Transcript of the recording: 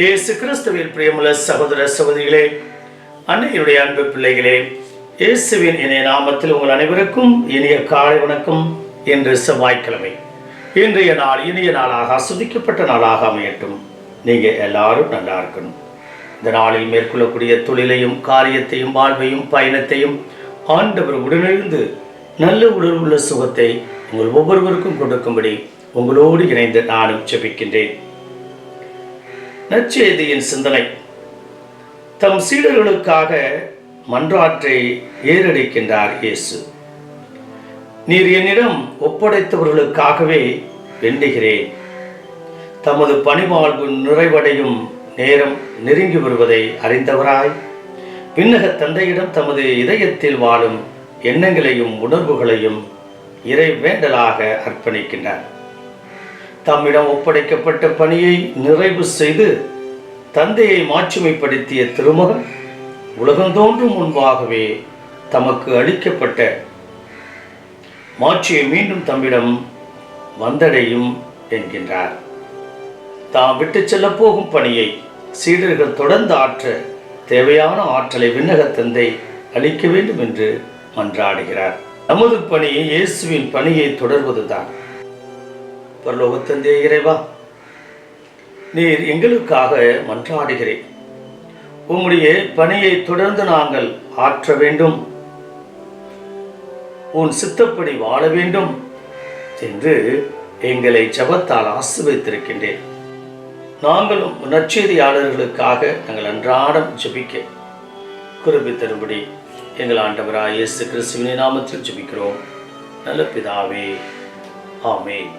இயேசு கிறிஸ்துவில் பிரியமுள்ள சகோதர சகோதரிகளே, அன்னையுடைய அன்பு பிள்ளைகளே, இயேசுவின் இணைய நாமத்தில் உங்கள் அனைவருக்கும் இனிய காலை வணக்கம். இன்று செவ்வாய்க்கிழமை. இன்றைய நாள் இனிய நாளாக ஆஸ்வதிக்கப்பட்ட நாளாக அமையட்டும். நீங்கள் எல்லாரும் நல்லா இருக்கணும். இந்த நாளில் மேற்கொள்ளக்கூடிய தொழிலையும் காரியத்தையும் வாழ்வையும் பயணத்தையும் ஆண்டவர் உடனிருந்து நல்ல உடல் உள்ள சுகத்தை உங்கள் ஒவ்வொருவருக்கும் கொடுக்கும்படி உங்களோடு இணைந்து நானும் ஜெபிக்கின்றேன். நற்செய்தியின் சிந்தனை. தம் சீடர்களுக்காக மன்றாற்றை ஏறெடுக்கின்றார் இயேசு. நீர் என்னிடம் ஒப்படைத்தவர்களுக்காகவே வேண்டுகிறேன். தமது பணிவாழ்வு நிறைவடையும் நேரம் நெருங்கி வருவதை அறிந்தவராய் விண்ணக தந்தையிடம் தமது இதயத்தில் வாழும் எண்ணங்களையும் உணர்வுகளையும் இறை வேண்டலாக அர்ப்பணிக்கின்றார். தம்மிடம் ஒப்படைக்கப்பட்ட பணியை நிறைவு செய்து தந்தையை மாட்சிமைப்படுத்திய திருமகன் உலகம் தோன்றும் முன்பாகவே தமக்கு அளிக்கப்பட்ட மாட்சியை மீண்டும் தம்மிடம் வந்தடையும் என்கின்றார். தாம் விட்டு செல்ல போகும் பணியை சீடர்கள் தொடர்ந்து ஆற்ற தேவையான ஆற்றலை விண்ணக தந்தை அளிக்க வேண்டும் என்று மன்றாடுகிறார். நமது பணி இயேசுவின் பணியை தொடர்வதுதான். பரலோகத்தந்தை இறைவா, நீர் எங்களுக்காக மன்றாடுகிறேன். உம்முடைய பணியை தொடர்ந்து நாங்கள் ஆற்ற வேண்டும், உன் சித்தப்படி வாழ வேண்டும் என்று எங்களை ஜெபத்தால் ஆசீர்வதித்திருக்கின்றேன். நாங்களும் நற்செய்தியாளர்களுக்காக நாங்கள் அன்றாடம் ஜெபிக்க கிருபை தரும்படி எங்கள் ஆண்டவராய் இயேசு கிறிஸ்துவின் நாமத்தில் ஜெபிக்கிறோம். நல்ல பிதாவே, ஆமென்.